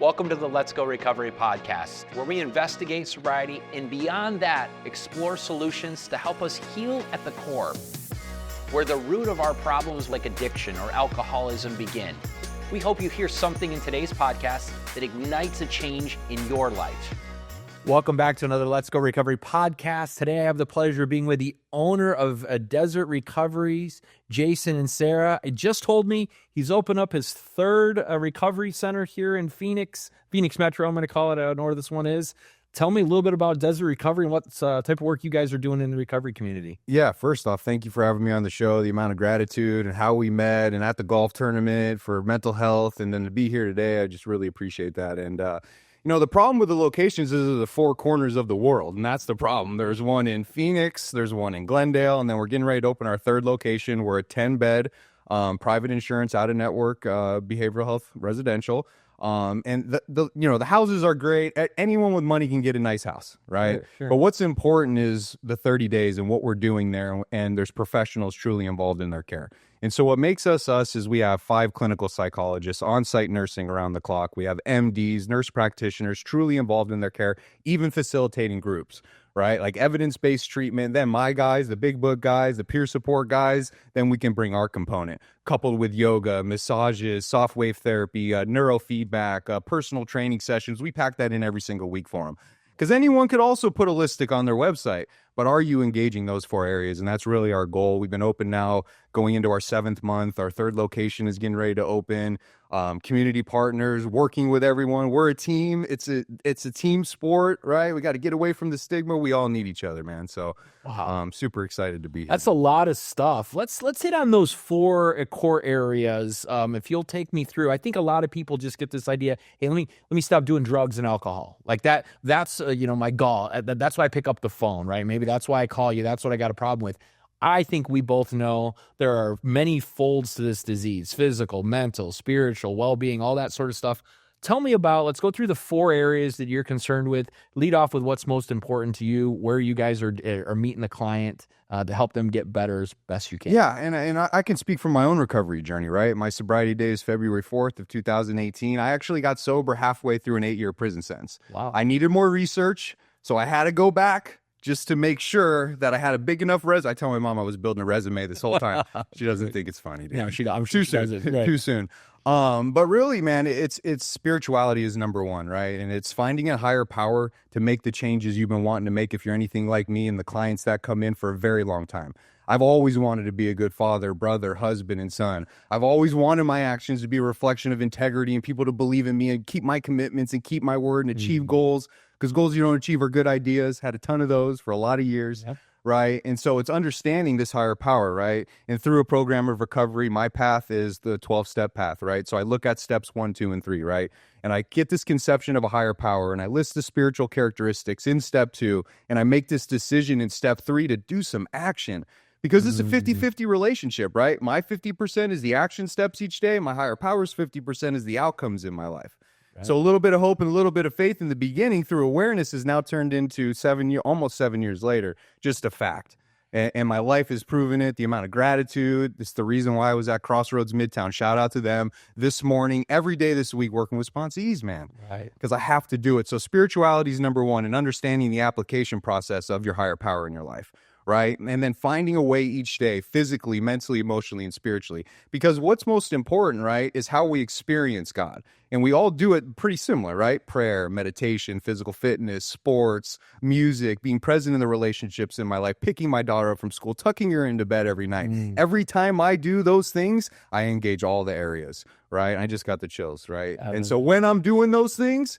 Welcome to the Let's Go Recovery podcast, where we investigate sobriety and beyond that, explore solutions to help us heal at the core, where the root of our problems like addiction or alcoholism begin. We hope you hear something in today's podcast that ignites a change in your life. Welcome back to another Let's Go Recovery podcast. Today I have the pleasure of being with the owner of Desert Recoveries, Jason Inserra. He just told me he's opened up his third recovery center here in Phoenix Metro, I'm going to call it. I don't know where this one is. Tell me a little bit about Desert Recovery and what type of work you guys are doing in the recovery community. Yeah, first off, thank you for having me on the show, the amount of gratitude and how we met and at the golf tournament for mental health. And then to be here today, I just really appreciate that. And, the problem with the locations is the four corners of the world, and that's the problem. There's one in Phoenix, there's one in Glendale, and then we're getting ready to open our third location. We're a 10-bed private insurance, out-of-network behavioral health residential. And the houses are great. Anyone with money can get a nice house, right? Sure. But what's important is the 30 days and what we're doing there, and there's professionals truly involved in their care. And so what makes us is we have 5 clinical psychologists, on-site nursing around the clock. We have MDs, nurse practitioners, truly involved in their care, even facilitating groups, right? Like evidence-based treatment. Then my guys, the big book guys, the peer support guys, then we can bring our component, coupled with yoga, massages, soft wave therapy, neurofeedback, personal training sessions. We pack that in every single week for them. Because anyone could also put a listic on their website, but are you engaging those 4 areas? And that's really our goal. We've been open now going into our 7th month. Our 3rd location is getting ready to open. Community partners, working with everyone. We're a team. It's a team sport, right? We got to get away from the stigma. We all need each other, man. So I'm super excited to be here. That's a lot of stuff. Let's hit on those 4 core areas. If you'll take me through, I think a lot of people just get this idea, hey, let me stop doing drugs and alcohol. Like that's my goal. That's why I pick up the phone, right? Maybe that's why I call you. That's what I got a problem with. I think we both know there are many folds to this disease: physical, mental, spiritual, well-being, all that sort of stuff. Tell me let's go through the 4 areas that you're concerned with. Lead off with what's most important to you, where you guys are meeting the client to help them get better as best you can. Yeah, and I can speak from my own recovery journey, right? My sobriety day is February 4th of 2018. I actually got sober halfway through an 8-year prison sentence. Wow. I needed more research, so I had to go back just to make sure that I had a big enough resume. I tell my mom I was building a resume this whole time. She doesn't think it's funny. No, I'm sure she doesn't. Right. Too soon. But really, man, it's spirituality is number 1, right? And it's finding a higher power to make the changes you've been wanting to make if you're anything like me and the clients that come in for a very long time. I've always wanted to be a good father, brother, husband, and son. I've always wanted my actions to be a reflection of integrity and people to believe in me and keep my commitments and keep my word and achieve goals. Because goals you don't achieve are good ideas. Had a ton of those for a lot of years. Yep. Right. And so it's understanding this higher power, right? And through a program of recovery, my path is the 12-step path, right? So I look at steps 1, 2, and 3, right? And I get this conception of a higher power and I list the spiritual characteristics in step 2, and I make this decision in step 3 to do some action. Because it's a 50-50 relationship, right? My 50% is the action steps each day. My higher power's 50% is the outcomes in my life. Right. So a little bit of hope and a little bit of faith in the beginning through awareness is now turned into almost 7 years later, just a fact. And my life has proven it, the amount of gratitude. It's the reason why I was at Crossroads Midtown. Shout out to them this morning, every day this week, working with sponsees, man. Right. Because I have to do it. So spirituality is number 1, and understanding the application process of your higher power in your life. Right? And then finding a way each day, physically, mentally, emotionally, and spiritually. Because what's most important, right, is how we experience God. And we all do it pretty similar, right? Prayer, meditation, physical fitness, sports, music, being present in the relationships in my life, picking my daughter up from school, tucking her into bed every night. Every time I do those things, I engage all the areas, right? I just got the chills, right? And so when I'm doing those things,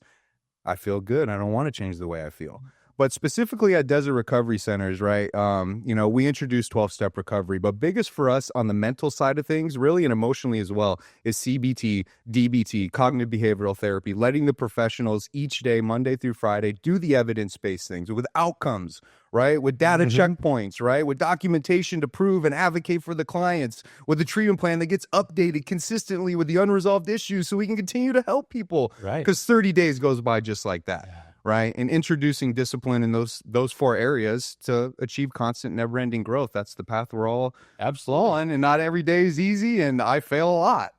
I feel good. I don't want to change the way I feel. But specifically at Desert Recovery Centers, right, we introduced 12-step recovery. But biggest for us on the mental side of things, really, and emotionally as well, is CBT, DBT, cognitive behavioral therapy, letting the professionals each day, Monday through Friday, do the evidence-based things with outcomes, right, with data checkpoints, right, with documentation to prove and advocate for the clients, with a treatment plan that gets updated consistently with the unresolved issues so we can continue to help people. Right. Because 30 days goes by just like that. Yeah. right? And introducing discipline in those 4 areas to achieve constant, never-ending growth. That's the path we're all on, and not every day is easy, and I fail a lot,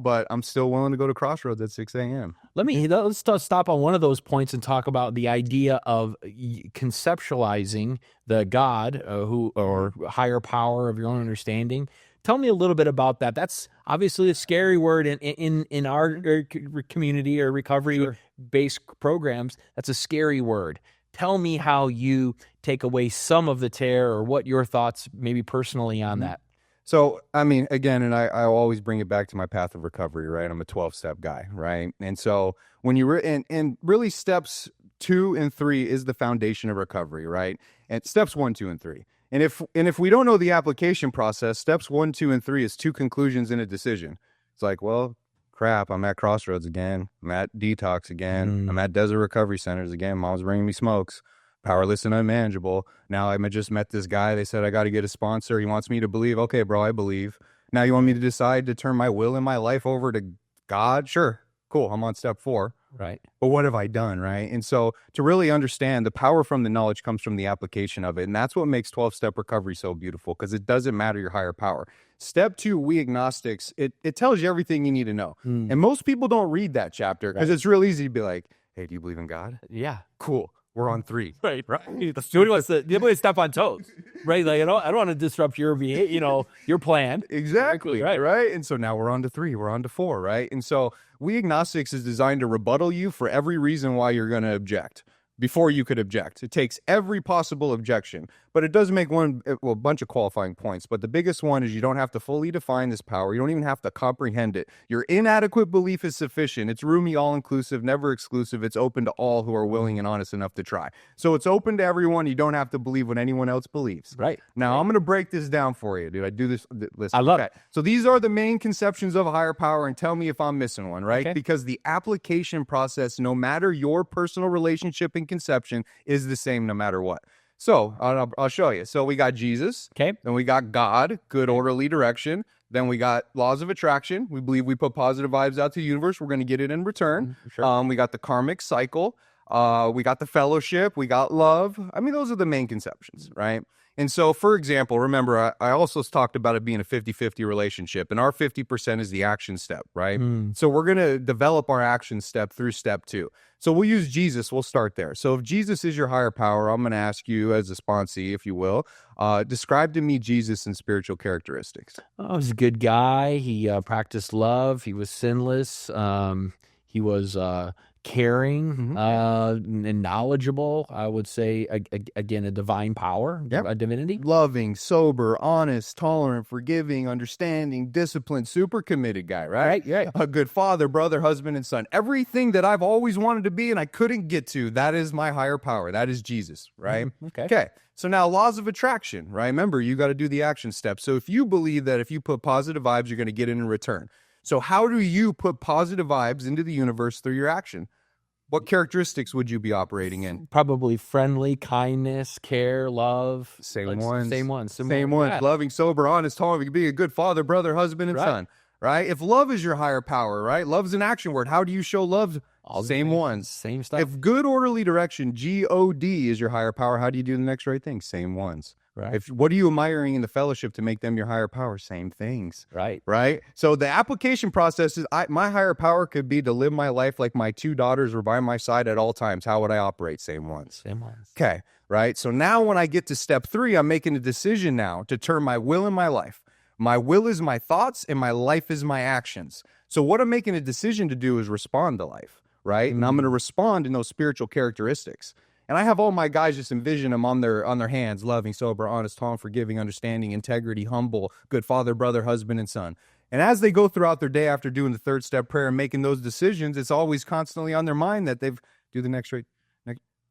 but I'm still willing to go to Crossroads at 6 a.m. Let's stop on one of those points and talk about the idea of conceptualizing the God or higher power of your own understanding. Tell me a little bit about that. That's obviously a scary word in our community or recovery-based programs. That's a scary word. Tell me how you take away some of the terror, or what your thoughts maybe personally on that. So, I mean, again, and I always bring it back to my path of recovery, right? I'm a 12-step guy, right? And so when you and really steps 2 and 3 is the foundation of recovery, right? And steps 1, 2, and 3. And if we don't know the application process, steps 1, 2, and 3 is 2 conclusions and a decision. It's like, well, crap, I'm at Crossroads again. I'm at detox again. I'm at Desert Recovery Centers again. Mom's bringing me smokes. Powerless and unmanageable. Now I just met this guy. They said I got to get a sponsor. He wants me to believe. Okay, bro, I believe. Now you want me to decide to turn my will and my life over to God? Sure. Cool. I'm on step 4. Right. But what have I done, right? And so to really understand, the power from the knowledge comes from the application of it. And that's what makes 12-step recovery so beautiful, because it doesn't matter your higher power. Step 2, we agnostics, it tells you everything you need to know. And most people don't read that chapter because it's real easy to be like, hey, do you believe in God? Yeah. Cool. We're on 3. Right. Nobody wants to step on toes, right? Like, I don't want to disrupt your behavior, your plan. Exactly. Right. And so now we're on to 3. We're on to 4. Right. And so we agnostics is designed to rebuttal you for every reason why you're going to object before you could object. It takes every possible objection, but it does make a bunch of qualifying points. But the biggest one is you don't have to fully define this power. You don't even have to comprehend it. Your inadequate belief is sufficient. It's roomy, all-inclusive, never exclusive. It's open to all who are willing and honest enough to try. So it's open to everyone. You don't have to believe what anyone else believes. Right. Now, I'm going to break this down for you, dude. I do this. Listen. I love it. So these are the main conceptions of higher power, and tell me if I'm missing one, right? Okay. Because the application process, no matter your personal relationship and conception, is the same no matter what. So I'll show you. So we got Jesus. Okay. Then we got God, good orderly direction. Then we got laws of attraction. We believe we put positive vibes out to the universe. We're going to get it in return. Sure. We got the karmic cycle. We got the fellowship. We got love. I mean, those are the main conceptions, right? And so, for example, remember, I also talked about it being a 50-50 relationship, and our 50% is the action step, right? So we're going to develop our action step through step 2. So we'll use Jesus. We'll start there. So if Jesus is your higher power, I'm going to ask you as a sponsee, if you will, describe to me Jesus and spiritual characteristics. Oh, he was a good guy. He practiced love. He was sinless. He was caring and knowledgeable. I would say, again, a divine power, a divinity. Loving, sober, honest, tolerant, forgiving, understanding, disciplined, super committed guy, right? Right. A good father, brother, husband, and son. Everything that I've always wanted to be and I couldn't get to, that is my higher power. That is Jesus, right? Okay. So now laws of attraction, right? Remember, you got to do the action steps. So if you believe that if you put positive vibes, you're going to get it in return. So how do you put positive vibes into the universe through your action? What characteristics would you be operating in? Probably friendly, kindness, care, love. Same ones. Same ones. Yeah. Loving, sober, honest, tolerant, being a good father, brother, husband, and son. Right? If love is your higher power, right? Love's an action word. How do you show love? Same ones. Same stuff. If good orderly direction, G-O-D, is your higher power, how do you do the next right thing? Same ones. Right. What are you admiring in the fellowship to make them your higher power? Same things. Right. So the application process is, my higher power could be to live my life like my 2 daughters were by my side at all times. How would I operate? Same ones. Okay. Right. So now when I get to step 3, I'm making a decision now to turn my will in my life. My will is my thoughts and my life is my actions. So what I'm making a decision to do is respond to life. Right. And I'm going to respond in those spiritual characteristics. And I have all my guys just envision them on their hands, loving, sober, honest, tolerant, forgiving, understanding, integrity, humble, good father, brother, husband, and son. And as they go throughout their day after doing the 3rd step prayer and making those decisions, it's always constantly on their mind that they've do the next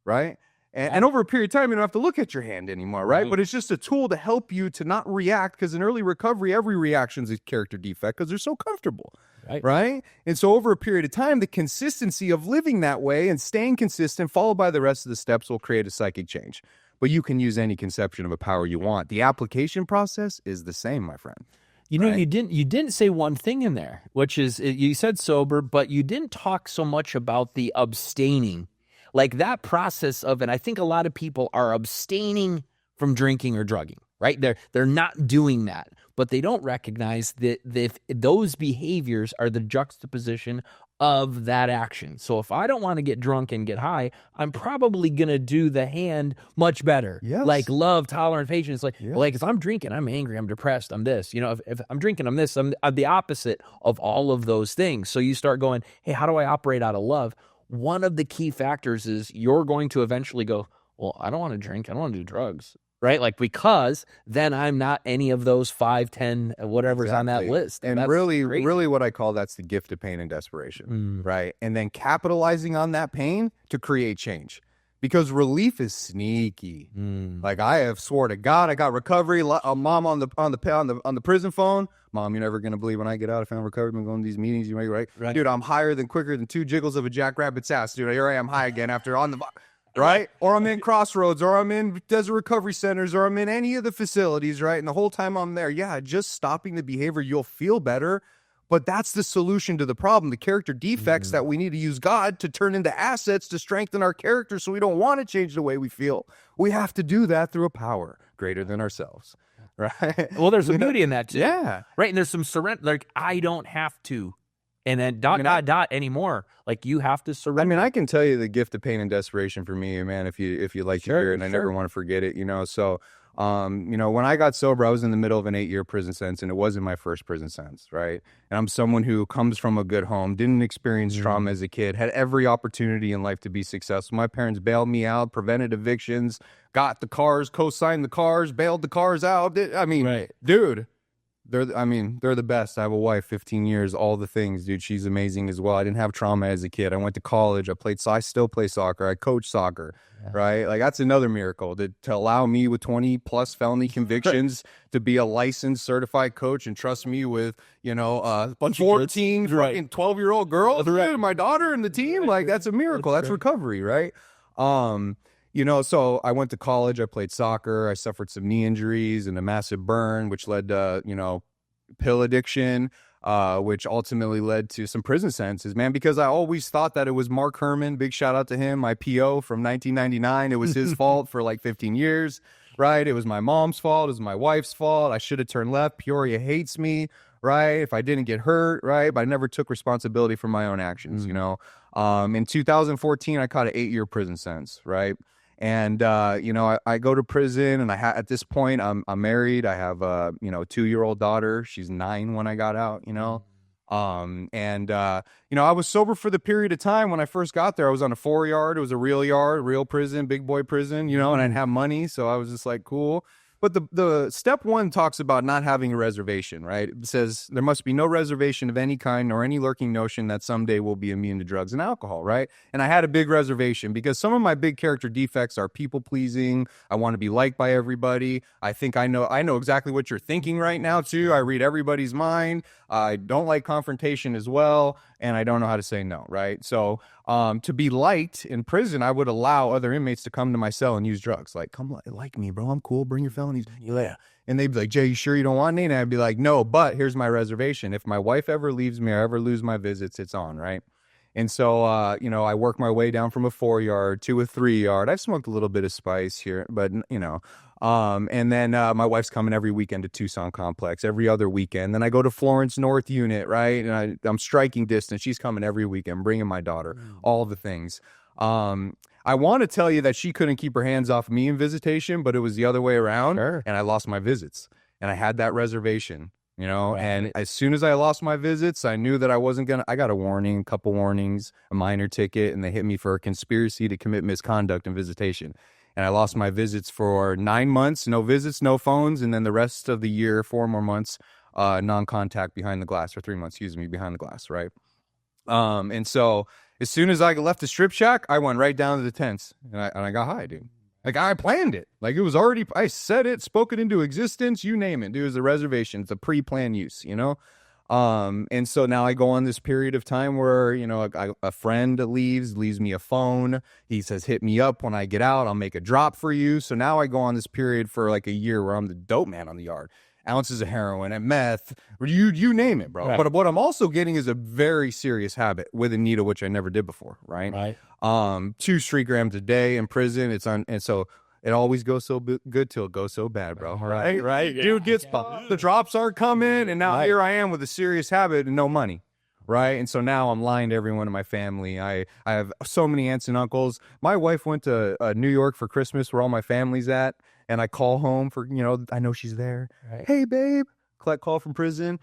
right? And over a period of time, you don't have to look at your hand anymore, right? But it's just a tool to help you to not react, because in early recovery, every reaction is a character defect because they're so comfortable, right? And so over a period of time, the consistency of living that way and staying consistent, followed by the rest of the steps, will create a psychic change. But you can use any conception of a power you want. The application process is the same, my friend. You know, you didn't say one thing in there, which is, you said sober, but you didn't talk so much about the abstaining. Like that process of, and I think a lot of people are abstaining from drinking or drugging, right? They're not doing that, but they don't recognize that those behaviors are the juxtaposition of that action. So if I don't want to get drunk and get high, I'm probably going to do the hand much better. Yes. Like love, tolerance, patience. Like, Yeah. like if I'm drinking, I'm angry, I'm depressed, I'm this. You know, if I'm drinking, I'm this. I'm the opposite of all of those things. So you start going, hey, how do I operate out of love? One of the key factors is you're going to eventually go, well, I don't want to drink. I don't want to do drugs. Right? Like, because then I'm not any of those 5, 10, whatever's on that list. And that's really, crazy. really what I call that's the gift of pain and desperation, right? And then capitalizing on that pain to create change. Because relief is sneaky. Like I have swore to God, I got recovery. Mom on the prison phone. Mom, you're never gonna believe when I get out. I found recovery. I've been going to these meetings. You right? Dude, I'm quicker than 2 jiggles of a jackrabbit's ass, dude. Here I am high again after on the right? Or I'm in Crossroads, or I'm in Desert Recovery Centers, or I'm in any of the facilities, right? And the whole time I'm there, yeah, just stopping the behavior, you'll feel better. But that's the solution to the problem, the character defects that we need to use God to turn into assets to strengthen our character so we don't want to change the way we feel. We have to do that through a power greater than ourselves, right? Well, there's a beauty in that too. Yeah. Right. And there's some surrender, like, I don't have to. And then dot anymore. Like, you have to surrender. I mean, I can tell you the gift of pain and desperation for me, man, if you like to hear it, and I never want to forget it, you know. So, you know, when I got sober, I was in the middle of an 8-year prison sentence, and it wasn't my first prison sentence, right? And I'm someone who comes from a good home, didn't experience trauma as a kid, had every opportunity in life to be successful. My parents bailed me out, prevented evictions, got the cars, co-signed the cars, bailed the cars out. I mean, dude. They're the best. I have a wife, 15 years, all the things, dude. She's amazing as well. I didn't have trauma as a kid. I went to college. I still play soccer. I coach soccer, right? Like, that's another miracle to allow me with 20 plus felony convictions to be a licensed certified coach and trust me with, you know, a bunch 14, fucking 12-year-old girls, dude, my daughter and the team. Like, that's a miracle. That's recovery, right? You know, so I went to college, I played soccer, I suffered some knee injuries and a massive burn, which led to, you know, pill addiction, which ultimately led to some prison sentences, man, because I always thought that it was Mark Herman, big shout out to him, my PO from 1999. It was his fault for like 15 years, right? It was my mom's fault, it was my wife's fault. I should have turned left. Peoria hates me, right? If I didn't get hurt, right? But I never took responsibility for my own actions, you know? In 2014, I caught an 8-year prison sentence, right? And, you know, I go to prison, and at this point, I'm married. I have a, you know, 2-year-old daughter. She's 9 when I got out, you know. You know, I was sober for the period of time when I first got there. I was on a 4-yard. It was a real yard, real prison, big boy prison, you know, and I didn't have money. So I was just like, cool. But the step 1 talks about not having a reservation, right? It says there must be no reservation of any kind nor any lurking notion that someday we'll be immune to drugs and alcohol, right? And I had a big reservation because some of my big character defects are people pleasing. I want to be liked by everybody. I think I know exactly what you're thinking right now too. I read everybody's mind. I don't like confrontation as well, and I don't know how to say no, right? So to be liked in prison, I would allow other inmates to come to my cell and use drugs. Like, come like me, bro. I'm cool. Bring your felonies. Yeah. And they'd be like, Jay, you sure you don't want any? And I'd be like, no, but here's my reservation. If my wife ever leaves me or ever lose my visits, it's on, right? And so, you know, I work my way down from a 4-yard to a 3-yard. I've smoked a little bit of spice here, but, you know, and then my wife's coming every weekend to Tucson Complex, every other weekend. Then I go to Florence North Unit, right? And I'm striking distance. She's coming every weekend, bringing my daughter, all the things. I want to tell you that she couldn't keep her hands off me in visitation, but it was the other way around. Sure. And I lost my visits, and I had that reservation, you know, and as soon as I lost my visits, I knew that I got a warning, a couple warnings, a minor ticket, and they hit me for a conspiracy to commit misconduct in visitation. And I lost my visits for 9 months, no visits, no phones. And then the rest of the year, 4 more months, non-contact behind the glass, or 3 months, behind the glass. Right. And so as soon as I left the strip shack, I went right down to the tents, and I got high, dude. Like, I planned it. Like, it was already, I said it, spoke it into existence, you name it, dude. It was a reservation. It's a pre-planned use, you know? And so now I go on this period of time where, you know, a friend leaves me a phone. He says, hit me up when I get out. I'll make a drop for you. So now I go on this period for like a year where I'm the dope man on the yard. ounces of heroin and meth, you name it, bro. Right. But what I'm also getting is a very serious habit with a needle, which I never did before, right? 2 street grams a day in prison. And so it always goes so good till it goes so bad, bro. Right. Dude gets popped. The drops aren't coming, and now here I am with a serious habit and no money. Right. And so now I'm lying to everyone in my family. I have so many aunts and uncles. My wife went to New York for Christmas where all my family's at. And I call home for, I know she's there. Right. Hey, babe, collect call from prison.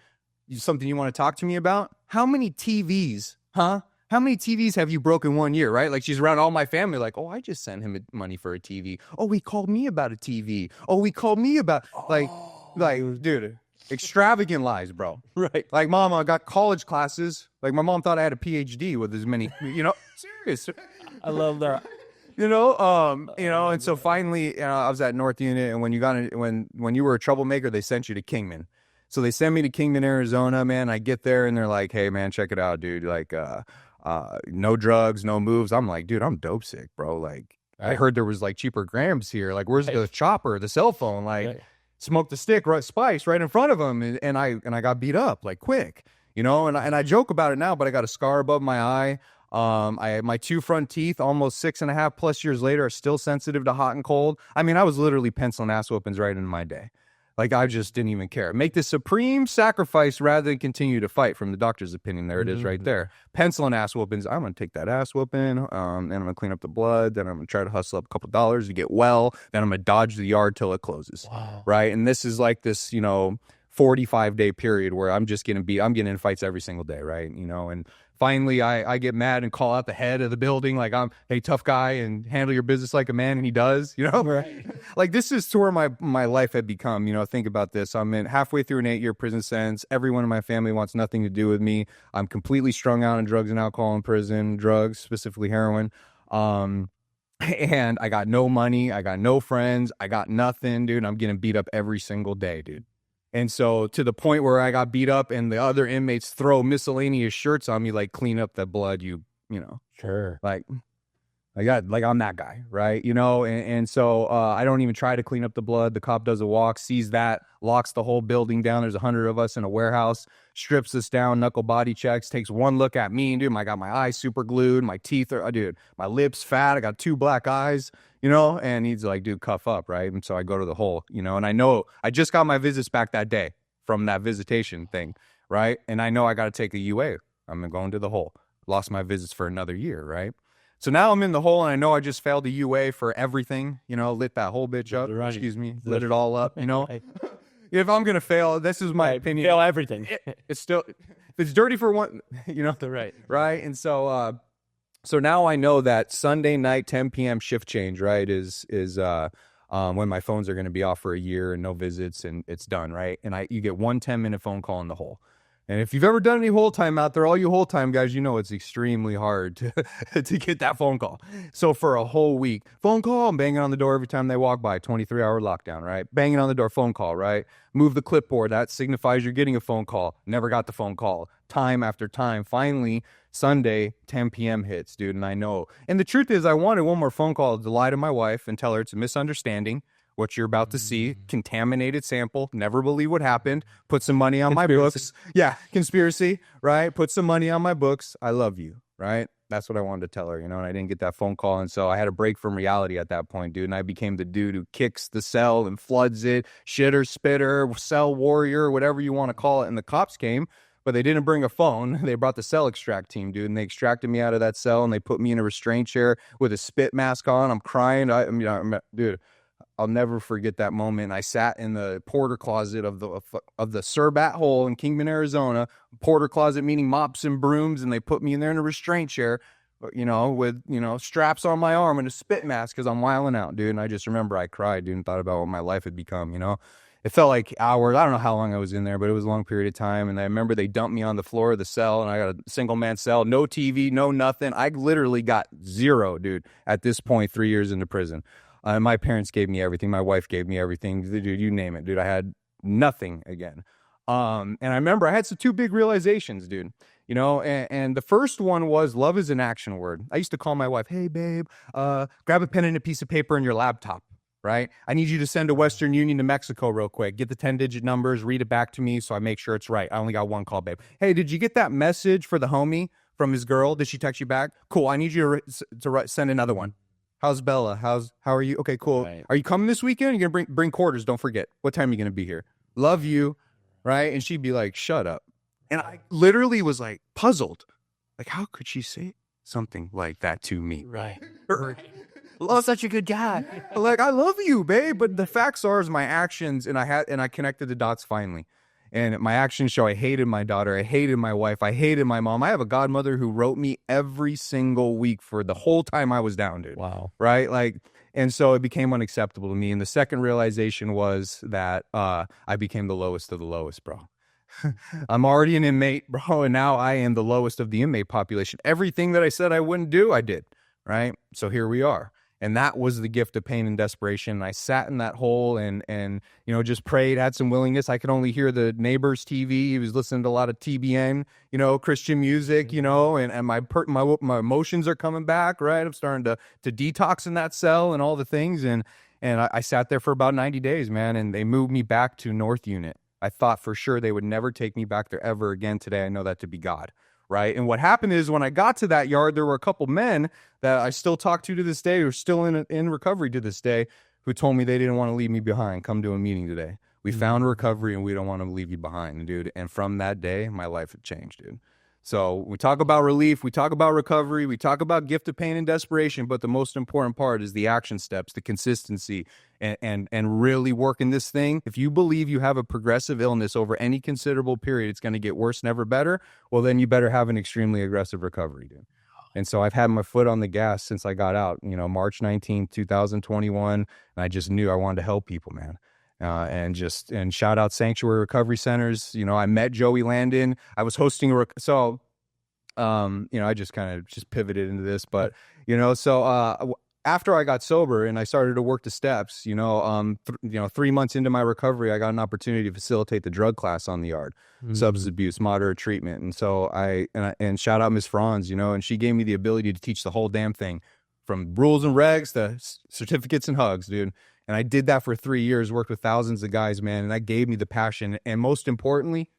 Something you want to talk to me about? How many TVs, huh? How many TVs have you broken 1 year, right? Like, she's around all my family like, oh, I just sent him money for a TV. Oh, he called me about a TV. Oh, he called me about, like, dude, extravagant lies, bro. Right. Like, mom, I got college classes. Like, my mom thought I had a PhD with as many, serious. I love that. And so finally, I was at North Unit, and when you were a troublemaker, they sent you to Kingman. So they sent me to Kingman, Arizona, man. I get there and they're like, hey, man, check it out, dude. Like, no drugs, no moves. I'm like, dude, I'm dope sick, bro. Like, I heard there was like cheaper grams here. Like, where's the chopper, the cell phone? Like, smoke the stick, spice right in front of them. And I got beat up like quick, and I joke about it now, but I got a scar above my eye. My 2 front teeth, almost 6.5+ years later, are still sensitive to hot and cold. I mean, I was literally penciling ass whoopings right into my day. Like, I just didn't even care. Make the supreme sacrifice rather than continue to fight, from the doctor's opinion. There it is right there. Penciling ass whoopings. I'm going to take that ass whooping, and I'm going to clean up the blood. Then I'm going to try to hustle up a couple dollars to get well. Then I'm going to dodge the yard till it closes. Wow. Right? And this is like this, 45-day period where I'm just getting beat. I'm getting in fights every single day, right? And finally I get mad and call out the head of the building, like, hey, tough guy, and handle your business like a man, and he does, Right. Like, this is to where my life had become. Think about this. I'm halfway through an 8-year prison sentence. Everyone in my family wants nothing to do with me. I'm completely strung out on drugs and alcohol in prison, drugs, specifically heroin. And I got no money. I got no friends. I got nothing, dude. I'm getting beat up every single day, dude. And so, to the point where I got beat up and the other inmates throw miscellaneous shirts on me, like, clean up the blood, Sure. Like I'm that guy, right? And so I don't even try to clean up the blood. The cop does a walk, sees that, locks the whole building down. There's 100 of us in a warehouse, strips us down, knuckle body checks, takes one look at me, dude. I got my eyes super glued, my teeth are, dude, my lips fat, I got 2 black eyes, and he's like, dude, cuff up, right? And so I go to the hole, and I know I just got my visits back that day from that visitation thing, right? And I know I got to take a UA. I'm going to the hole. Lost my visits for another year, right? So now I'm in the hole, and I know I just failed a UA for everything, lit that whole bitch up, lit it all up, If I'm going to fail, this is my opinion. Fail everything. It's still, if it's dirty for one, right? And so now I know that Sunday night, 10 p.m. shift change, right, is when my phones are going to be off for a year and no visits, and it's done, right? And you get 1 10-minute phone call in the hole. And if you've ever done any hole time out there, all you hole time guys, it's extremely hard to get that phone call. So for a whole week, phone call, I'm banging on the door every time they walk by, 23-hour lockdown, right? Banging on the door, phone call, right? Move the clipboard. That signifies you're getting a phone call. Never got the phone call. Time after time. Finally, Sunday, 10 p.m. hits, dude, and I know. And the truth is, I wanted one more phone call to lie to my wife and tell her it's a misunderstanding. What you're about to see, contaminated sample, never believe what happened, put some money on my books. Yeah, conspiracy, right? Put some money on my books. I love you, right? That's what I wanted to tell her, and I didn't get that phone call. And so I had a break from reality at that point, dude. And I became the dude who kicks the cell and floods it, shitter, spitter, cell warrior, whatever you want to call it. And the cops came, but they didn't bring a phone. They brought the cell extract team, dude. And they extracted me out of that cell, and they put me in a restraint chair with a spit mask on. I'm crying. Dude. I'll never forget that moment. I sat in the porter closet of the Surbat hole in Kingman, Arizona. Porter closet meaning mops and brooms, and they put me in there in a restraint chair, with straps on my arm and a spit mask because I'm wilding out, dude. And I just remember I cried, dude, and thought about what my life had become. It felt like hours. I don't know how long I was in there, but it was a long period of time. And I remember they dumped me on the floor of the cell, and I got a single man cell, no TV, no nothing. I literally got zero, dude. At this point, 3 years into prison. My parents gave me everything. My wife gave me everything. Dude, you name it, dude. I had nothing again. And I remember I had some 2 big realizations, dude. And the first one was love is an action word. I used to call my wife, hey, babe, grab a pen and a piece of paper and your laptop. right? I need you to send a Western Union to Mexico real quick. Get the 10-digit numbers, read it back to me so I make sure it's right. I only got one call, babe. Hey, did you get that message for the homie from his girl? Did she text you back? Cool. I need you to send another one. How's Bella? How are you? Okay, cool. Right. Are you coming this weekend? You're going to bring quarters. Don't forget. What time are you going to be here? Love you, right? And she'd be like, shut up. And I literally was like puzzled. Like, how could she say something like that to me? Right. Love such a good guy. Like, I love you, babe. But the facts are is my actions, and I connected the dots finally. And my actions show I hated my daughter. I hated my wife. I hated my mom. I have a godmother who wrote me every single week for the whole time I was down, dude. Wow. Right? Like, and so it became unacceptable to me. And the second realization was that I became the lowest of the lowest, bro. I'm already an inmate, bro, and now I am the lowest of the inmate population. Everything that I said I wouldn't do, I did, right? So here we are. And that was the gift of pain and desperation. I sat in that hole and you know, just prayed, had some willingness. I could only hear the neighbor's TV. He was listening to a lot of TBN, you know, Christian music, you know, and my emotions are coming back, right? I'm starting to detox in that cell and all the things. And I sat there for about 90 days, man, and they moved me back to North Unit. I thought for sure they would never take me back there ever again. Today, I know that to be God. Right. And what happened is when I got to that yard, there were a couple men that I still talk to this day, who are still in recovery to this day, who told me they didn't want to leave me behind. Come to a meeting today. We found recovery and we don't want to leave you behind, dude. And from that day, my life had changed, dude. So we talk about relief, we talk about recovery, we talk about gift of pain and desperation, but the most important part is the action steps, the consistency, and really working this thing. If you believe you have a progressive illness over any considerable period, it's going to get worse, never better, well, then you better have an extremely aggressive recovery, dude. And so I've had my foot on the gas since I got out, you know, March 19th, 2021, and I just knew I wanted to help people, man. And shout out Sanctuary Recovery Centers. You know, I met Joey Landon. I was hosting you know, I just kind of pivoted into this, but you know, so after I got sober and I started to work the steps, you know, 3 months into my recovery, I got an opportunity to facilitate the drug class on the yard, substance abuse, moderate treatment. And so and shout out Ms. Franz, you know, and she gave me the ability to teach the whole damn thing, from rules and regs to certificates and hugs, dude. And I did that for 3 years, worked with thousands of guys, man. And that gave me the passion. And most importantly,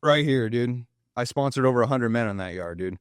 right here, dude, I sponsored over 100 men on that yard, dude.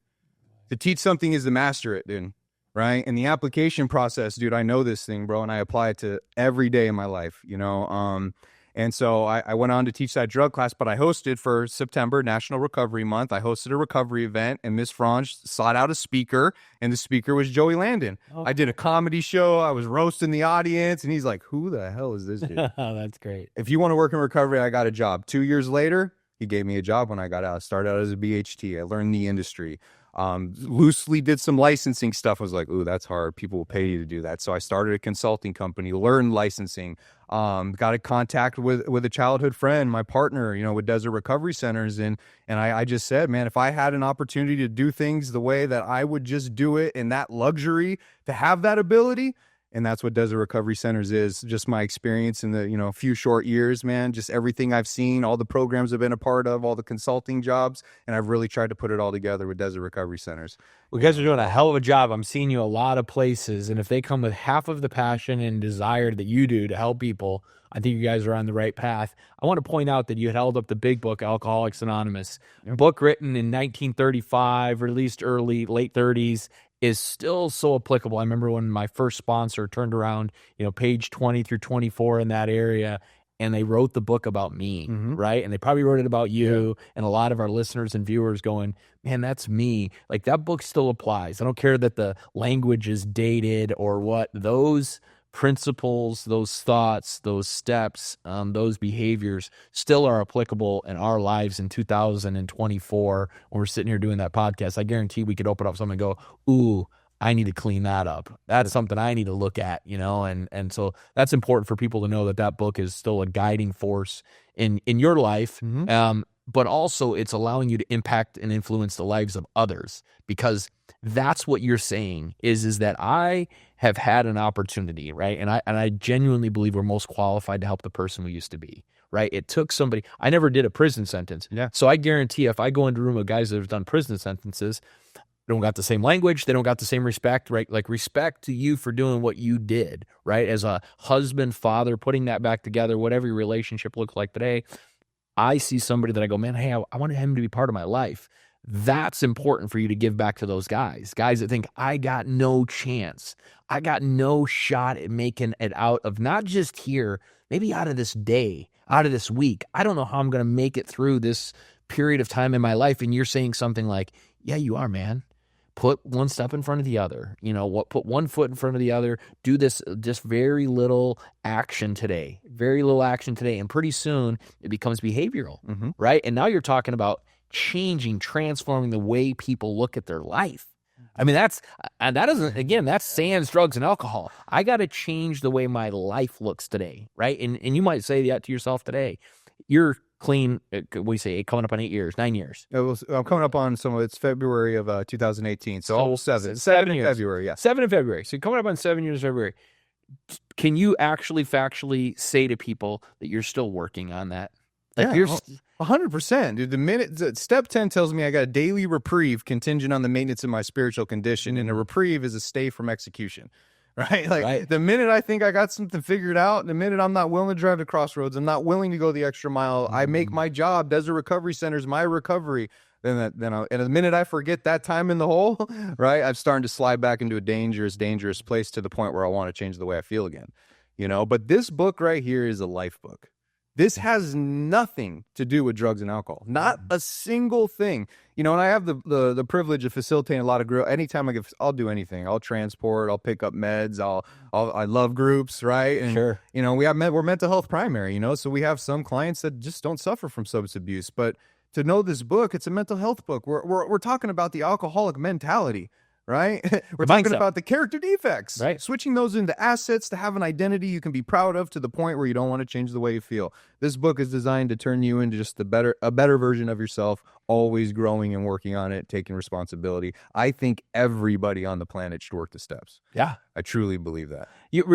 To teach something is to master it, dude. Right? And the application process, dude, I know this thing, bro. And I apply it to every day in my life, you know. And so I went on to teach that drug class, but I hosted for September, National Recovery Month. I hosted a recovery event, and Miss Franz sought out a speaker, and the speaker was Joey Landon. Okay. I did a comedy show. I was roasting the audience, and he's like, who the hell is this dude? Oh, that's great. If you want to work in recovery, I got a job. 2 years later, he gave me a job when I got out. I started out as a BHT. I learned the industry. Loosely did some licensing stuff. I was like, ooh, that's hard. People will pay you to do that. So I started a consulting company, learned licensing, got in contact with a childhood friend, my partner, you know, with Desert Recovery Centers. And I just said, man, if I had an opportunity to do things the way that I would just do it, and that luxury to have that ability. And that's what Desert Recovery Centers is. Just my experience in the, you know, few short years, man, just everything I've seen, all the programs I've been a part of, all the consulting jobs. And I've really tried to put it all together with Desert Recovery Centers. Well, you guys are doing a hell of a job. I'm seeing you a lot of places. And if they come with half of the passion and desire that you do to help people, I think you guys are on the right path. I want to point out that you had held up the big book, Alcoholics Anonymous. Yep. Book written in 1935, released late 30s. Is still so applicable. I remember when my first sponsor turned around, you know, page 20 through 24 in that area, and they wrote the book about me, right? And they probably wrote it about you, and a lot of our listeners and viewers going, man, that's me. Like, that book still applies. I don't care that the language is dated or what. Those principles, those thoughts, those steps, those behaviors still are applicable in our lives in 2024 when we're sitting here doing that podcast. I guarantee we could open up something and go, ooh, I need to clean that up. That's something I need to look at, you know, and so that's important for people to know that book is still a guiding force in your life. But also it's allowing you to impact and influence the lives of others, because that's what you're saying is that I have had an opportunity, right? And I genuinely believe we're most qualified to help the person we used to be, right? It took somebody. I never did a prison sentence. Yeah. So I guarantee if I go into a room of guys that have done prison sentences, They don't got the same language. They don't got the same respect, right? Like respect to you for doing what you did, right? As a husband, father, putting that back together, whatever your relationship looks like today. I see somebody that I go, man, hey, I wanted him to be part of my life. That's important for you to give back to those guys that think I got no chance. I got no shot at making it out of not just here, maybe out of this day, out of this week. I don't know how I'm going to make it through this period of time in my life. And you're saying something like, yeah, you are, man. Put one step in front of the other, put one foot in front of the other, do this, just very little action today, and pretty soon it becomes behavioral, right? And now you're talking about transforming the way people look at their life. I mean, that's sans, drugs, and alcohol. I got to change the way my life looks today, right? And you might say that to yourself today. You're clean, we say coming up on 9 years. I'm coming up on it's February of 2018. So almost 7 years. February, yeah. 7 in February. So you're coming up on 7 years in February. Can you actually factually say to people that you're still working on that? Like you're 100%. Dude, the minute step 10 tells me I got a daily reprieve contingent on the maintenance of my spiritual condition, and a reprieve is a stay from execution. Right? Like the minute I think I got something figured out, the minute I'm not willing to drive to Crossroads, I'm not willing to go the extra mile, I make my job, Desert Recovery Center's my recovery, and the minute I forget that time in the hole, right, I'm starting to slide back into a dangerous place to the point where I want to change the way I feel again. But this book right here is a life book. This has nothing to do with drugs and alcohol. Not a single thing. And I have the privilege of facilitating a lot of groups. Anytime I'll do anything. I'll transport. I'll pick up meds. I love groups, right? And, sure. We're mental health primary. So we have some clients that just don't suffer from substance abuse. But to know this book, it's a mental health book. We're talking about the alcoholic mentality. Right? We're talking about the character defects, right? Switching those into assets to have an identity you can be proud of to the point where you don't want to change the way you feel. This book is designed to turn you into just a better version of yourself, always growing and working on it, taking responsibility. I think everybody on the planet should work the steps. Yeah. I truly believe that.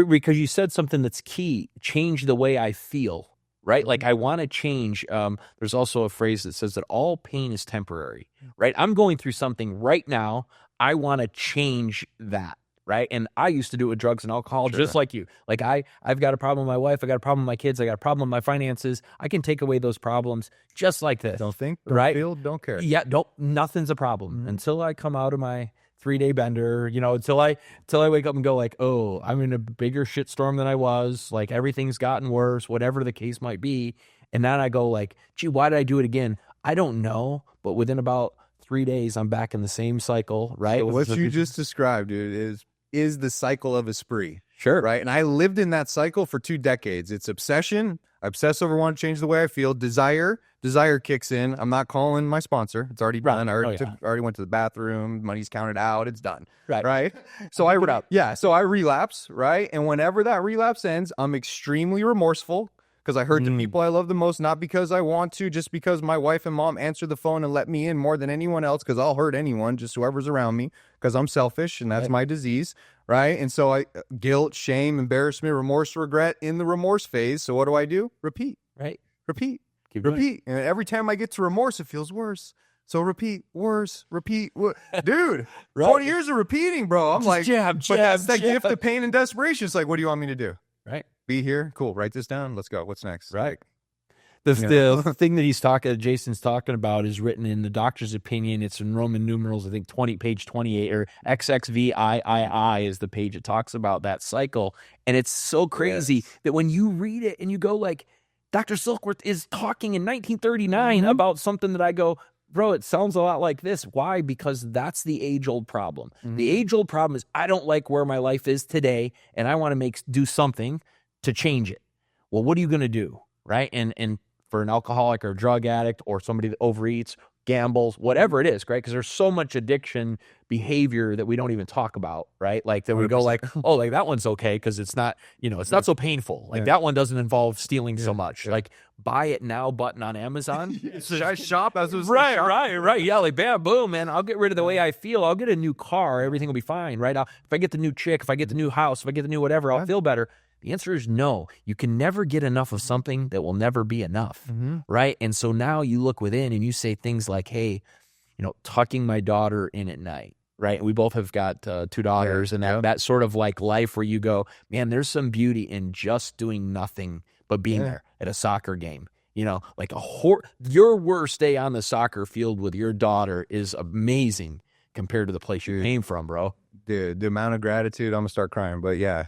Because you said something that's key, change the way I feel, right? Like I want to change. There's also a phrase that says that all pain is temporary, right? I'm going through something right now. I want to change that, right? And I used to do it with drugs and alcohol, just like you. Like I've got a problem with my wife, I got a problem with my kids, I got a problem with my finances. I can take away those problems just like this. Don't think, don't feel, don't care. Yeah, nothing's a problem until I come out of my 3-day bender, until I wake up and go like, oh, I'm in a bigger shitstorm than I was. Like everything's gotten worse, whatever the case might be. And then I go like, gee, why did I do it again? I don't know. But within about 3 days, I'm back in the same cycle, right? So what you just described, dude, is the cycle of a spree. Sure. Right? And I lived in that cycle for 2 decades. It's obsession. I obsess over wanting to change the way I feel. Desire kicks in. I'm not calling my sponsor. It's already done. I already went to the bathroom. Money's counted out. It's done. Right? So I relapse, right? And whenever that relapse ends, I'm extremely remorseful. Because I hurt the people I love the most, not because I want to, just because my wife and mom answer the phone and let me in more than anyone else, because I'll hurt anyone, just whoever's around me, because I'm selfish, and that's my disease, right? And so guilt, shame, embarrassment, remorse, regret in the remorse phase. So what do? Repeat. Right. Repeat. Keep repeat. And every time I get to remorse, it feels worse. So repeat, worse, repeat. Dude, 20 years of repeating, bro. I'm like, jab, that's that gift of pain and desperation. It's like, what do you want me to do? Right. Be here. Cool. Write this down. Let's go. What's next? Right. The thing that Jason's talking about is written in the doctor's opinion. It's in Roman numerals, I think page 28, or XXVIII is the page it talks about that cycle. And it's so crazy that when you read it and you go like, Dr. Silkworth is talking in 1939 about something that I go, bro, it sounds a lot like this. Why? Because that's the age-old problem. The age-old problem is I don't like where my life is today, and I want to do something to change it. Well, what are you going to do, right? And for an alcoholic or a drug addict or somebody that overeats, gambles, whatever it is, right? Because there's so much addiction behavior that we don't even talk about, right? Like that we go like, oh, like that one's okay because it's not, it's not so painful. Like that one doesn't involve stealing so much. Like buy it now button on Amazon. Should I shop as was right. Yeah, like bam, boom, man. I'll get rid of the way I feel. I'll get a new car. Everything will be fine, right? If I get the new chick, if I get the new house, if I get the new whatever, I'll feel better. The answer is no. You can never get enough of something that will never be enough, right? And so now you look within and you say things like, hey, tucking my daughter in at night, right? We both have got 2 daughters, and that sort of like life where you go, man, there's some beauty in just doing nothing but being there at a soccer game. You know, like your worst day on the soccer field with your daughter is amazing compared to the place you came from, bro. Dude, the amount of gratitude, I'm gonna start crying. But yeah,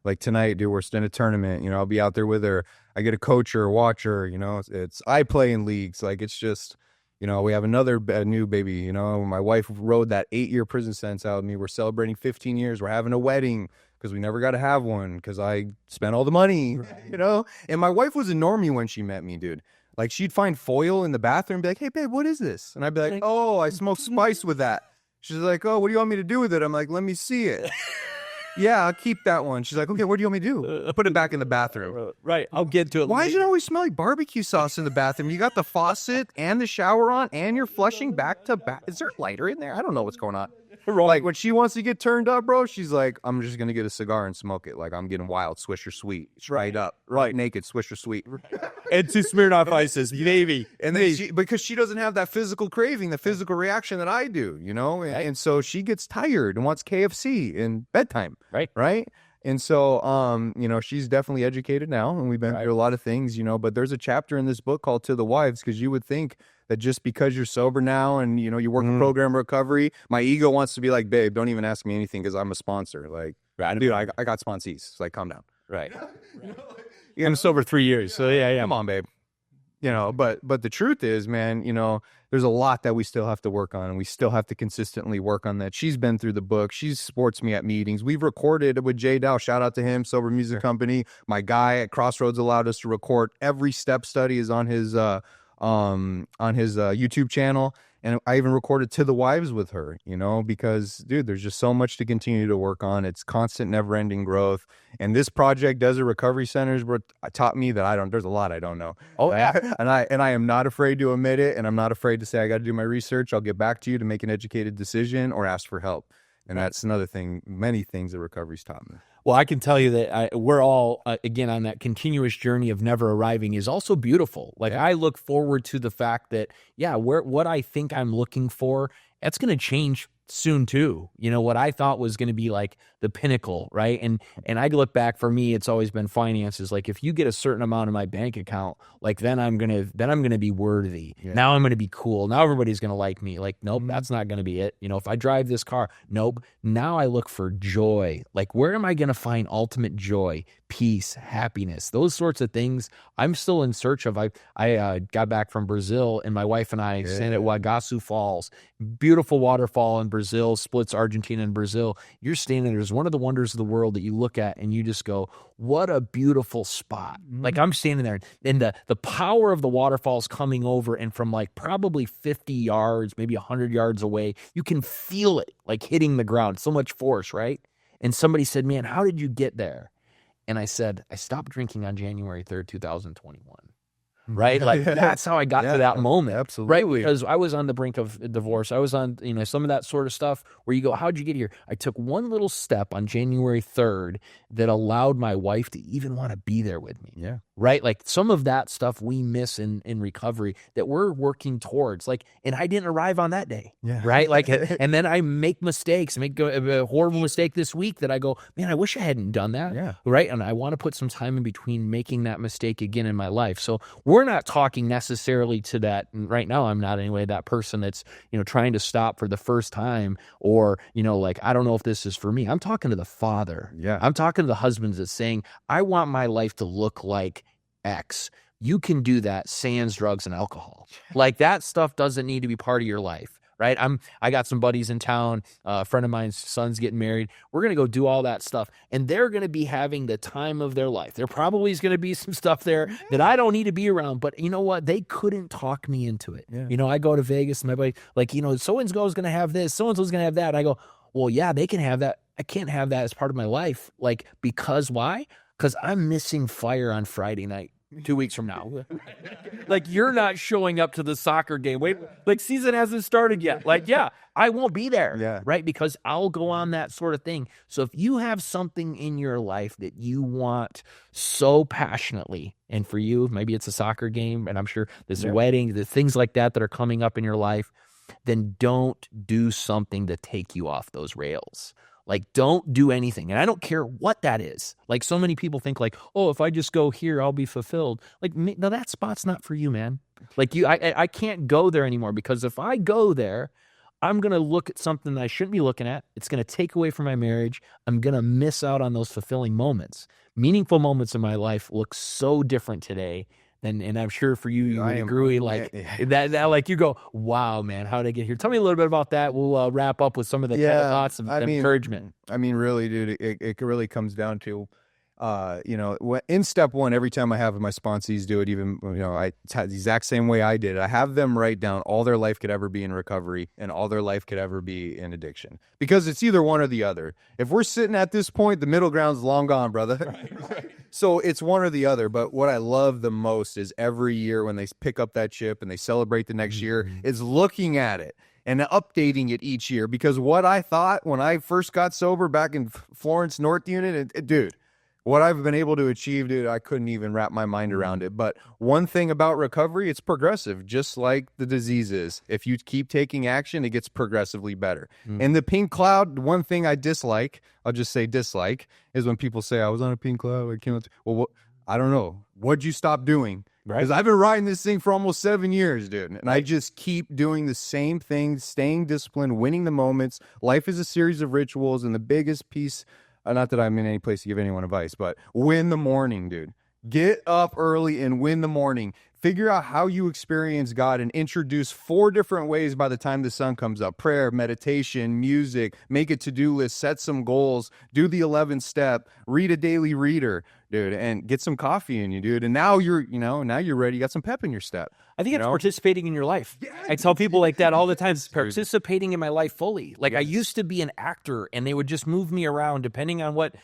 like tonight, dude, we're in a tournament. You know, I'll be out there with her. I get a coach her, watch her. You know, I play in leagues. Like it's just, you know, we have another new baby. You know, my wife rode that 8-year prison sentence out of me. We're celebrating 15 years. We're having a wedding because we never got to have one because I spent all the money. You know, and my wife was a normie when she met me, dude. Like she'd find foil in the bathroom, and be like, "Hey, babe, what is this?" And I'd be like, "Oh, I smoke spice with that." She's like, "Oh, what do you want me to do with it?" I'm like, "Let me see it." "Yeah, I'll keep that one." She's like, "Okay, what do you want me to do?" "Put it back in the bathroom." Right, I'll get to it. Why does it always smell like barbecue sauce in the bathroom? You got the faucet and the shower on, and you're flushing back to back. Is there a lighter in there? I don't know what's going on. Like when she wants to get turned up, bro, she's like, "I'm just gonna get a cigar and smoke it. Like I'm getting wild, Swisher Sweet, straight up, right, naked, Swisher Sweet." And 2 Smirnoff Ices, maybe. And then because she doesn't have that physical craving, the physical reaction that I do, you know, and so she gets tired and wants KFC in bedtime, right. And so, you know, she's definitely educated now, and we've been through a lot of things, you know. But there's a chapter in this book called "To the Wives," because you would think that just because you're sober now and, you know, you work a program recovery, my ego wants to be like, "Babe, don't even ask me anything because I'm a sponsor." Like, dude, I got sponsees. It's like, calm down. Right. I'm sober 3 years, so yeah. Come on, babe. You know, but the truth is, man, you know, there's a lot that we still have to work on, and we still have to consistently work on that. She's been through the book. She supports me at meetings. We've recorded with Jay Dow. Shout out to him, Sober Music Company. My guy at Crossroads allowed us to record. Every step study is on his YouTube channel. And I even recorded "To the Wives" with her, you know, because, dude, there's just so much to continue to work on. It's constant, never-ending growth. And this project, Desert Recovery Centers, taught me that there's a lot I don't know. Oh, yeah. And I am not afraid to admit it, and I'm not afraid to say I got to do my research. I'll get back to you to make an educated decision or ask for help. And that's another thing, many things that recovery's taught me. Well, I can tell you that we're all, again, on that continuous journey of never arriving is also beautiful. Like, I look forward to the fact that, what I think I'm looking for, that's going to change soon too. You know, what I thought was going to be like the pinnacle, right? And I look back, for me, it's always been finances. Like, if you get a certain amount in my bank account, like then I'm going to be worthy. Yeah. Now I'm going to be cool. Now everybody's going to like me. Like, nope, that's not going to be it. You know, if I drive this car, nope. Now I look for joy. Like, where am I going to find ultimate joy, peace, happiness, those sorts of things? I'm still in search of. I got back from Brazil, and my wife and I stand at Wagasu Falls, beautiful waterfall in Brazil, splits Argentina and Brazil. You're standing there's one of the wonders of the world that you look at and you just go, what a beautiful spot. Like, I'm standing there, and the power of the waterfalls coming over, and from like probably 50 yards, maybe 100 yards away, you can feel it like hitting the ground, so much force, right? And somebody said, "Man, how did you get there?" And I said, "I stopped drinking on January 3rd, 2021. Right? Like, that's how I got to that moment. Absolutely. Right? Because I was on the brink of divorce. I was on, you know, some of that sort of stuff where you go, how'd you get here? I took one little step on January 3rd that allowed my wife to even want to be there with me. Yeah. Right? Like, some of that stuff we miss in recovery that we're working towards. Like, and I didn't arrive on that day. Yeah. Right? Like, and then I make mistakes, make a horrible mistake this week that I go, man, I wish I hadn't done that. Yeah. Right? And I want to put some time in between making that mistake again in my life. So we're not talking necessarily to that. And right now, I'm not anyway, that person that's, you know, trying to stop for the first time, or, you know, like, I don't know if this is for me. I'm talking to the father. Yeah. I'm talking to the husbands that's saying, I want my life to look like X. You can do that, sans drugs and alcohol. Like, that stuff doesn't need to be part of your life. Right? I got some buddies in town, a friend of mine's son's getting married. We're going to go do all that stuff, and they're going to be having the time of their life. There probably is going to be some stuff there that I don't need to be around, but you know what? They couldn't talk me into it. Yeah. You know, I go to Vegas, and my buddy, like, you know, so-and-so is going to have this, so-and-so is going to have that. And I go, well, yeah, they can have that. I can't have that as part of my life. Like, because why? Because I'm missing fire on Friday night. 2 weeks from now. Like, you're not showing up to the soccer game. Wait, like, season hasn't started yet. Like, yeah, I won't be there. Yeah. Right? Because I'll go on that sort of thing. So if you have something in your life that you want so passionately, and for you, maybe it's a soccer game, and I'm sure there's a wedding, the things like that are coming up in your life, then don't do something to take you off those rails. Like, don't do anything. And I don't care what that is. Like, so many people think like, oh, if I just go here, I'll be fulfilled. Like, no, that spot's not for you, man. Like, I can't go there anymore, because if I go there, I'm going to look at something that I shouldn't be looking at. It's going to take away from my marriage. I'm going to miss out on those fulfilling moments. Meaningful moments in my life look so different today. And I'm sure for you, you would agree, like that, like you go, wow, man, how did I get here? Tell me a little bit about that. We'll wrap up with some of the thoughts of encouragement. I mean, really, dude, it really comes down to, in step one, every time I have my sponsees do it, even, it's the exact same way I did. I have them write down all their life could ever be in recovery and all their life could ever be in addiction, because it's either one or the other. If we're sitting at this point, the middle ground's long gone, brother. Right. So it's one or the other. But what I love the most is every year when they pick up that chip and they celebrate the next year, is looking at it and updating it each year. Because what I thought when I first got sober back in Florence North Unit, dude, what I've been able to achieve, dude, I couldn't even wrap my mind around it. But one thing about recovery, it's progressive, just like the disease is. If you keep taking action, it gets progressively better. And the pink cloud, one thing I dislike, I'll just say dislike, is when people say, I was on a pink cloud. I don't know. What'd you stop doing? Because I've been riding this thing for almost 7 years, dude. And I just keep doing the same thing, staying disciplined, winning the moments. Life is a series of rituals, and the biggest piece, not that I'm in any place to give anyone advice, but win the morning, dude. Get up early and win the morning. Figure out how you experience God and introduce 4 different ways by the time the sun comes up. Prayer, meditation, music, make a to-do list, set some goals, do the 11th step, read a daily reader, dude, and get some coffee in you, dude. And now you're ready. You got some pep in your step. I think it's participating in your life. Yeah, I tell people like that all the time. It's participating in my life fully. Like, I used to be an actor, and they would just move me around depending on what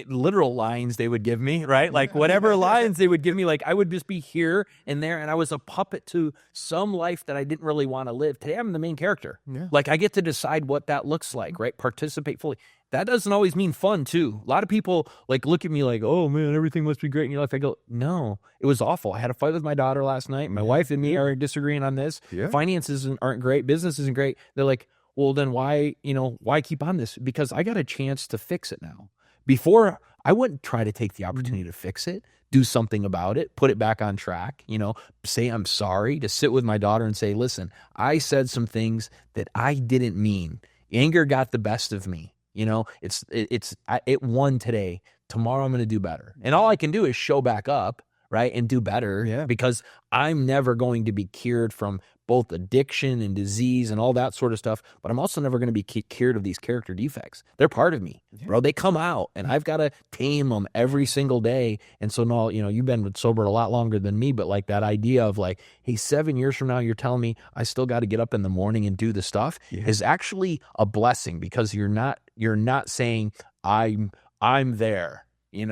literal lines they would give me, right? Like, whatever lines they would give me, like, I would just be here and there, and I was a puppet to some life that I didn't really want to live. Today, I'm the main character. Yeah. Like, I get to decide what that looks like, right? Participate fully. That doesn't always mean fun, too. A lot of people, like, look at me like, oh, man, everything must be great in your life. I go, no, it was awful. I had a fight with my daughter last night. My wife and me are disagreeing on this. Yeah. Finances aren't great. Business isn't great. They're like, well, then why keep on this? Because I got a chance to fix it now. Before, I wouldn't try to take the opportunity to fix it, do something about it, put it back on track, say I'm sorry, to sit with my daughter and say, listen, I said some things that I didn't mean. Anger got the best of me. It won today. Tomorrow I'm going to do better. And all I can do is show back up, right, and do better, because I'm never going to be cured from both addiction and disease and all that sort of stuff, but I'm also never going to be cured of these character defects. They're part of me, bro. They come out, and I've got to tame them every single day. And so now, you've been sober a lot longer than me, but like that idea of like, hey, 7 years from now, you're telling me I still got to get up in the morning and do the stuff is actually a blessing, because you're not saying I'm there. Dude,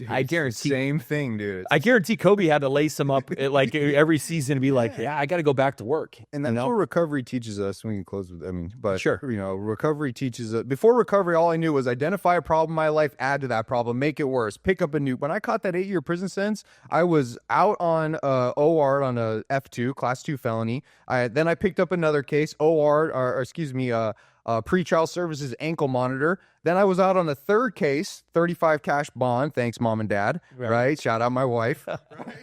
I guarantee same thing, dude. I guarantee Kobe had to lace him up like every season to be like, yeah, I got to go back to work. And that's what recovery teaches us. We can close with, sure. Recovery teaches us. Before recovery, all I knew was identify a problem in my life, add to that problem, make it worse, pick up a new. When I caught that 8-year prison sentence, I was out on OR on a F2, class 2 felony. Then I picked up another case, pretrial services ankle monitor. Then I was out on a third case, 35 cash bond. Thanks, mom and dad. Right? Shout out my wife. Right?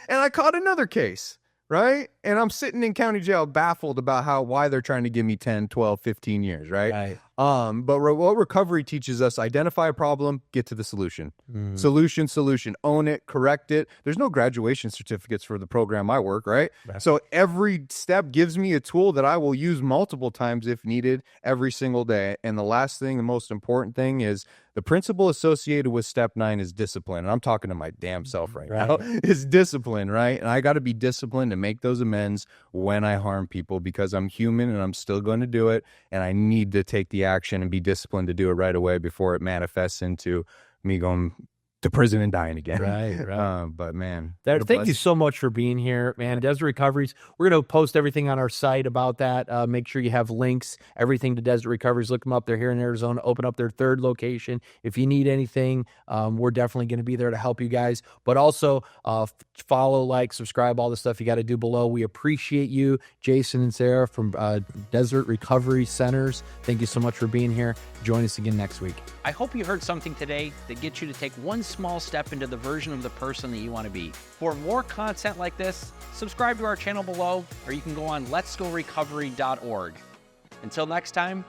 And I caught another case. Right? And I'm sitting in county jail baffled about why they're trying to give me 10, 12, 15 years. Right? But what recovery teaches us, identify a problem, get to the solution. Solution, own it, correct it. There's no graduation certificates for the program I work, right? So every step gives me a tool that I will use multiple times if needed every single day. And the last thing, the most important thing is the principle associated with step 9 is discipline. And I'm talking to my damn self right now. It's discipline, right? And I got to be disciplined to make those amends when I harm people, because I'm human and I'm still going to do it. And I need to take the action and be disciplined to do it right away before it manifests into me going to prison and dying again. Right. But man, Thank you so much for being here, man. Desert Recoveries. We're going to post everything on our site about that. Make sure you have links, everything to Desert Recoveries. Look them up. They're here in Arizona. Open up their 3rd location. If you need anything, we're definitely going to be there to help you guys. But also follow, like, subscribe, all the stuff you got to do below. We appreciate you, Jason and Sarah from Desert Recovery Centers. Thank you so much for being here. Join us again next week. I hope you heard something today that gets you to take one small step into the version of the person that you want to be. For more content like this, subscribe to our channel below, or you can go on letsgorecovery.org. Until next time,